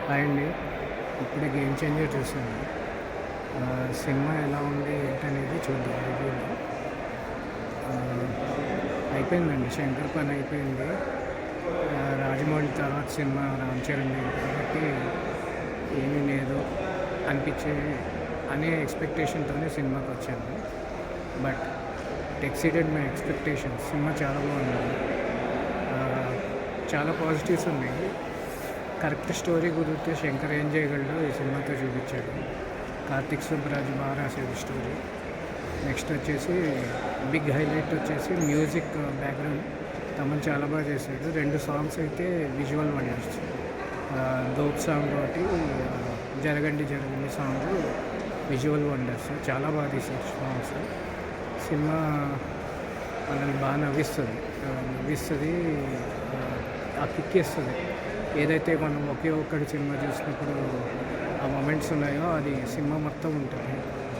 Hi అండి. ఇప్పుడే 'game changer' చూసాను. సినిమా ఎలా ఉంది ఏంటనేది చూద్దాం రివ్యూలో. ఆహ్, అయిపోయిందండి. శంకర్ పని అయిపోయింది. రాజమౌళి తర్వాత సినిమా రామ్ చరణ్‌ది కాబట్టి ఏమీ లేదు అనిపించే అనే ఎక్స్‌పెక్టేషన్‌తోనే సినిమాకొచ్చాను. But it exceeded my expectations. సినిమా చాలా బాగుంది. ఆహ్, చాలా పాజిటివ్స్ ఉన్నాయి. కరెక్ట్ స్టోరీ కుదిరితే శంకర్ ఏం చేయగలడో ఈ సినిమాతో చూపించాడు. కార్తిక్ సుబ్బరాజు బాగా రాశాడు స్టోరీ. నెక్స్ట్ వచ్చేసి బిగ్ హైలైట్ వచ్చేసి మ్యూజిక్ బ్యాక్గ్రౌండ్ తమన్ చాలా బాగా చేశాడు. 2 సాంగ్స్ అయితే విజువల్ వండర్స్. దోప్ సాంగ్ ఒకటి, జరగండి జరగండి సాంగ్ విజువల్ వండర్స్. చాలా బాగా తీశారు సాంగ్స్. సినిమా మనల్ని బాగా నవ్విస్తుంది. ఆ కిక్ ఇస్తుంది. ఏదైతే మనం ఒకే ఒక్కటి సినిమా చూసినప్పుడు ఆ మొమెంట్స్ ఉన్నాయో అది సినిమా మొత్తం ఉంటుంది.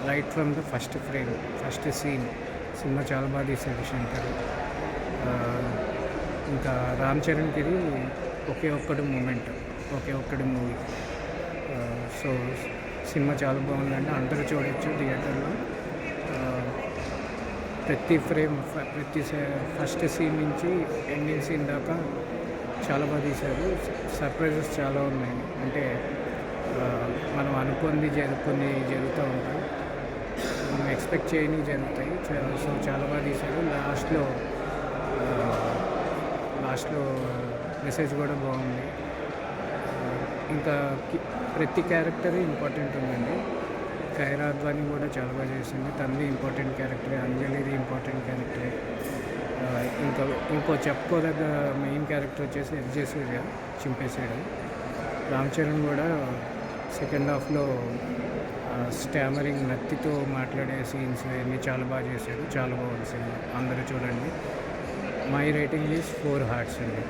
Right from the first frame, first scene. Cinema చాలా బాగా తీశాడు శంకర్. ఇంకా రామ్ చరణ్కి ఇది ఒకే ఒక్కటి మూమెంట్, ఒకే ఒక్కటి మూవీ. సో సినిమా చాలా బాగుందండి. అందరూ చూడొచ్చు థియేటర్లో. ప్రతి ఫ్రేమ్, ఫస్ట్ సీన్ నుంచి ఎండింగ్ సీన్ దాకా చాలా బాగా తీశారు. సర్ప్రైజెస్ చాలా ఉన్నాయి. అంటే మనం అనుకుంది కొన్ని జరుగుతూ ఉంటాయి, మనం ఎక్స్పెక్ట్ చేయనివి జరుగుతాయి. సో చాలా బాగా తీశారు. లాస్ట్లో మెసేజ్ కూడా బాగుంది. ఇంకా ప్రతి క్యారెక్టర్ ఇంపార్టెంట్ ఉందండి. కైరా అద్వానీ కూడా చాలా బాగా చేసింది. తనది ఇంపార్టెంట్ క్యారెక్టరే. అంజలిది ఇంపార్టెంట్ క్యారెక్టరే. ఇంకో చెప్పుకోదగ్గ మెయిన్ క్యారెక్టర్ వచ్చేసి ఎస్జే సూర్య చింపేశాడు. రామ్ చరణ్ కూడా సెకండ్ హాఫ్లో స్టామరింగ్ నత్తితో మాట్లాడే సీన్స్ అన్నీ చాలా బాగా చేశాడు. చాలా బాగుంది సినిమా. అందరూ చూడండి. మై రేటింగ్ ఈజ్ 4 hearts అండి.